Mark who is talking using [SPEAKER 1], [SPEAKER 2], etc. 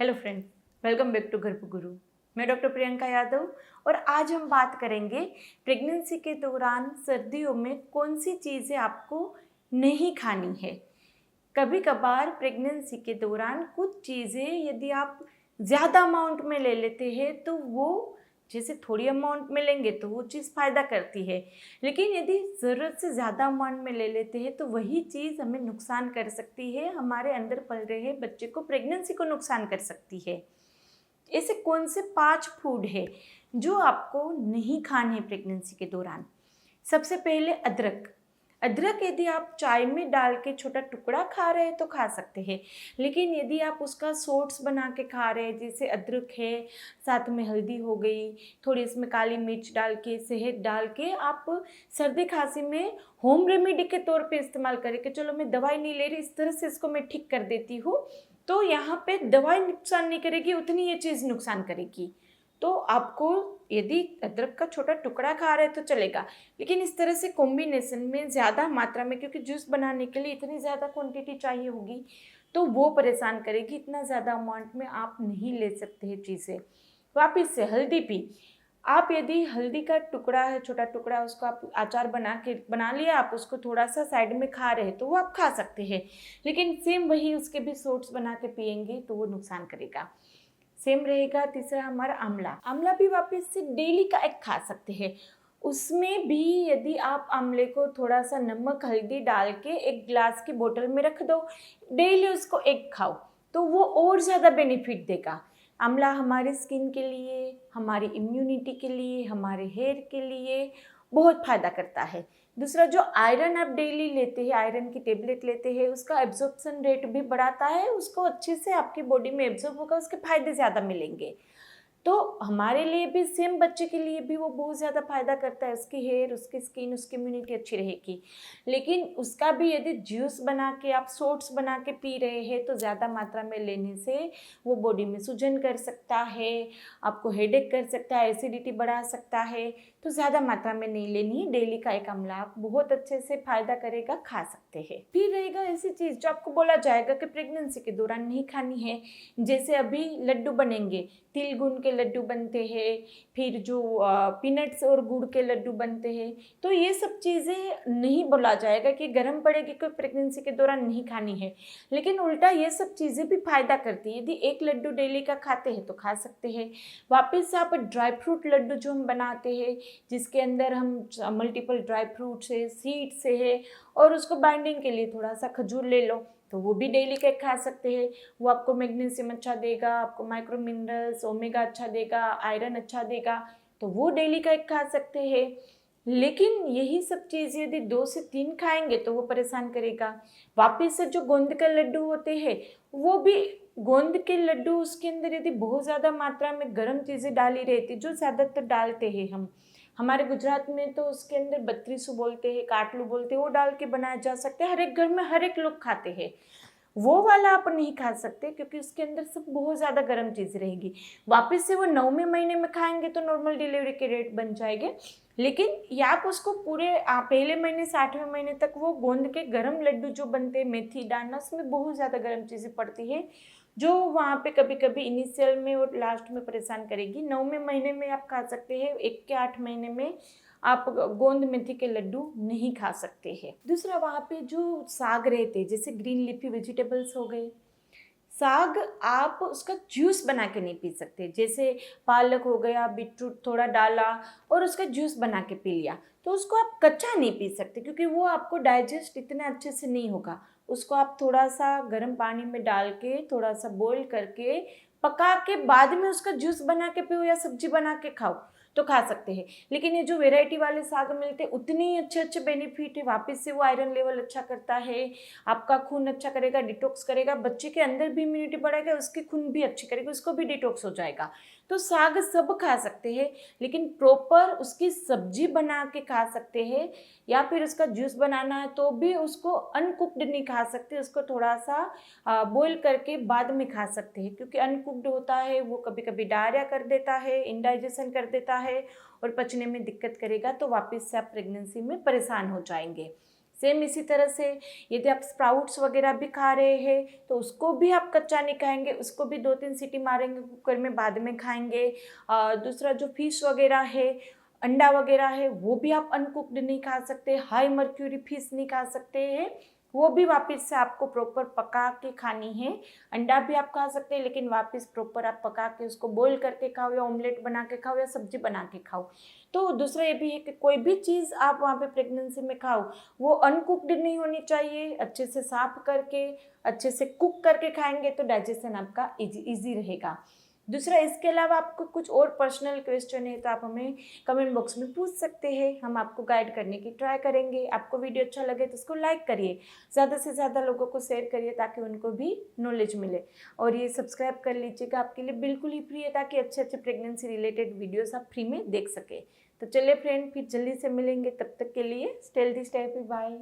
[SPEAKER 1] Hello friends, welcome back to घर पे गुरु। मैं डॉक्टर प्रियंका यादव और आज हम बात करेंगे प्रेगनेंसी के दौरान सर्दियों में कौन सी चीज़ें आपको नहीं खानी है। कभी कभार प्रेगनेंसी के दौरान कुछ चीज़ें यदि आप ज़्यादा अमाउंट में ले लेते हैं तो वो जैसे थोड़ी अमाउंट में लेंगे तो वो चीज़ फ़ायदा करती है, लेकिन यदि ज़रूरत से ज़्यादा अमाउंट में ले लेते हैं तो वही चीज़ हमें नुकसान कर सकती है, हमारे अंदर पल रहे बच्चे को, प्रेगनेंसी को नुकसान कर सकती है। ऐसे कौन से 5 फूड है जो आपको नहीं खाने हैं प्रेगनेंसी के दौरान। सबसे पहले अदरक। अदरक यदि आप चाय में डाल के छोटा टुकड़ा खा रहे हैं तो खा सकते हैं, लेकिन यदि आप उसका सोट्स बना के खा रहे हैं, जैसे अदरक है, साथ में हल्दी हो गई, थोड़ी इसमें काली मिर्च डाल के, शहद डाल के आप सर्दी खांसी में होम रेमेडी के तौर पे इस्तेमाल करें कि चलो मैं दवाई नहीं ले रही, इस तरह से इसको मैं ठीक कर देती हूँ, तो यहाँ पे दवाई नुकसान नहीं करेगी, उतनी ये चीज़ नुकसान करेगी। तो आपको यदि अदरक का छोटा टुकड़ा खा रहे हैं तो चलेगा, लेकिन इस तरह से कॉम्बिनेशन में ज़्यादा मात्रा में, क्योंकि जूस बनाने के लिए इतनी ज़्यादा क्वांटिटी चाहिए होगी तो वो परेशान करेगी। इतना ज़्यादा अमाउंट में आप नहीं ले सकते हैं चीज़ें। वापिस से हल्दी भी, आप यदि हल्दी का टुकड़ा है, छोटा टुकड़ा, उसको आप अचार बना लिया, आप उसको थोड़ा सा साइड में खा रहे हैं तो वो आप खा सकते हैं, लेकिन सेम वही उसके भी सोट्स बना के पियेंगे तो वो नुकसान करेगा। सेम रहेगा तीसरा हमारा आंवला। आंवला भी वापस से डेली का एक खा सकते हैं। उसमें भी यदि आप आंवले को थोड़ा सा नमक हल्दी डाल के एक ग्लास की बोतल में रख दो, डेली उसको एक खाओ तो वो और ज़्यादा बेनिफिट देगा। आंवला हमारे स्किन के लिए, हमारी इम्यूनिटी के लिए, हमारे हेयर के लिए बहुत फ़ायदा करता है। दूसरा, जो आयरन आप डेली लेते हैं, आयरन की टेबलेट लेते हैं, उसका एब्जॉर्प्शन रेट भी बढ़ाता है, उसको अच्छे से आपकी बॉडी में एब्जॉर्ब होगा, उसके फायदे ज़्यादा मिलेंगे। तो हमारे लिए भी सेम, बच्चे के लिए भी वो बहुत ज़्यादा फायदा करता है, उसकी हेयर, उसकी स्किन, उसकी इम्यूनिटी अच्छी रहेगी। लेकिन उसका भी यदि जूस बना के आप शॉट्स बना के पी रहे हैं तो ज़्यादा मात्रा में लेने से वो बॉडी में सूजन कर सकता है, आपको हेडेक कर सकता है, एसिडिटी बढ़ा सकता है। तो ज़्यादा मात्रा में नहीं लेनी है। डेली का एक आंवला आप बहुत अच्छे से फायदा करेगा, खा सकते हैं। फिर रहेगा ऐसी चीज़ जो आपको बोला जाएगा कि प्रेगनेंसी के दौरान नहीं खानी है, जैसे अभी लड्डू बनेंगे, तिल गुड़ के लड्डू बनते हैं, फिर जो पीनट्स और गुड़ के लड्डू बनते हैं, तो ये सब चीज़ें नहीं बोला जाएगा कि गर्म पड़ेगी कोई प्रेगनेंसी के दौरान नहीं खानी है, लेकिन उल्टा ये सब चीज़ें भी फायदा करती है। यदि एक लड्डू डेली का खाते हैं तो खा सकते हैं। वापस से आप ड्राई फ्रूट लड्डू जो हम बनाते हैं, जिसके अंदर हम मल्टीपल ड्राई फ्रूट्स है, सीड्स है, और उसको बाइंडिंग के लिए थोड़ा सा खजूर ले लो तो वो भी डेली केक खा सकते हैं। वो आपको मैग्नीशियम अच्छा देगा, आपको माइक्रो मिनरल्स, ओमेगा अच्छा देगा, आयरन अच्छा देगा, तो वो डेली केक खा सकते हैं। लेकिन यही सब चीज़ यदि 2 से 3 खाएंगे तो वो परेशान करेगा। वापिस से जो गोंद के लड्डू होते हैं, वो भी गोंद के लड्डू, उसके अंदर यदि बहुत ज़्यादा मात्रा में गर्म चीज़ें डाली रहती, जो ज़्यादातर डालते हैं हम, हमारे गुजरात में तो उसके अंदर बत्रीसू बोलते हैं, काटलू बोलते हैं, वो डाल के बनाया जा सकता है। हर एक घर में हर एक लोग खाते हैं। वो वाला आप नहीं खा सकते क्योंकि उसके अंदर सब बहुत ज़्यादा गर्म चीज़ रहेगी। वापस से वो 9वें महीने में खाएंगे तो नॉर्मल डिलीवरी के रेट बन जाएंगे, लेकिन या आप उसको पूरे पहले महीने से 8वें महीने तक वो गोंद के गर्म लड्डू जो बनते हैं, मेथी दाना, उसमें बहुत ज़्यादा गर्म चीज़ें पड़ती है, जो वहाँ पे कभी कभी इनिशियल में और लास्ट में परेशान करेगी। 9वें महीने में आप खा सकते हैं, 1 के 8 महीने में आप गोंद मेथी के लड्डू नहीं खा सकते हैं। दूसरा, वहाँ पे जो साग रहते, जैसे ग्रीन लीफी वेजिटेबल्स हो गए, साग आप उसका जूस बना के नहीं पी सकते। जैसे पालक हो गया, बीटरूट थोड़ा डाला और उसका जूस बना के पी लिया, तो उसको आप कच्चा नहीं पी सकते क्योंकि वो आपको डाइजेस्ट इतना अच्छे से नहीं होगा। उसको आप थोड़ा सा गर्म पानी में डाल के, थोड़ा सा बॉईल करके, पका के बाद में उसका जूस बना के पियो या सब्जी बना के खाओ तो खा सकते हैं। लेकिन ये जो वैरायटी वाले साग मिलते हैं, उतने ही अच्छे अच्छे बेनिफिट है। वापस से वो आयरन लेवल अच्छा करता है, आपका खून अच्छा करेगा, डिटॉक्स करेगा, बच्चे के अंदर भी इम्यूनिटी बढ़ाएगा, उसकी खून भी अच्छी करेगी, उसको भी डिटॉक्स हो जाएगा। तो साग सब खा सकते हैं, लेकिन प्रॉपर उसकी सब्जी बना के खा सकते हैं, या फिर उसका जूस बनाना है तो भी उसको अनकुक्ड नहीं खा सकते, उसको थोड़ा सा बॉईल करके बाद में खा सकते हैं, क्योंकि अनकुक्ड होता है वो कभी कभी डायरिया कर देता है, इंडाइजेशन कर देता है और पचने में दिक्कत करेगा, तो वापस से आप प्रेगनेंसी में परेशान हो जाएंगे। सेम इसी तरह से यदि आप स्प्राउट्स वगैरह भी खा रहे हैं तो उसको भी आप कच्चा नहीं खाएंगे, उसको भी 2-3 सीटी मारेंगे कुकर में, बाद में खाएंगे। दूसरा जो फिश वगैरह है, अंडा वगैरह है, वो भी आप अनकुक्ड नहीं खा सकते, हाई मर्क्यूरी फिश नहीं खा सकते हैं, वो भी वापस से आपको प्रॉपर पका के खानी है। अंडा भी आप खा सकते हैं लेकिन वापस प्रॉपर आप पका के उसको बॉईल करके खाओ, या ऑमलेट बना के खाओ, या सब्जी बना के खाओ। तो दूसरा ये भी है कि कोई भी चीज़ आप वहाँ पे प्रेगनेंसी में खाओ वो अनकुक्ड नहीं होनी चाहिए, अच्छे से साफ करके अच्छे से कुक करके खाएंगे तो डाइजेशन आपका इजी रहेगा। दूसरा, इसके अलावा आपको कुछ और पर्सनल क्वेश्चन है तो आप हमें कमेंट बॉक्स में पूछ सकते हैं, हम आपको गाइड करने की ट्राई करेंगे। आपको वीडियो अच्छा लगे तो उसको लाइक करिए, ज़्यादा से ज़्यादा लोगों को शेयर करिए ताकि उनको भी नॉलेज मिले, और ये सब्सक्राइब कर लीजिएगा, आपके लिए बिल्कुल ही फ्री है ताकि अच्छे अच्छे प्रेगनेंसी रिलेटेड वीडियोस आप फ्री में देख सके। तो चलिए फ्रेंड, फिर जल्दी से मिलेंगे, तब तक के लिए stay healthy, stay happy, bye.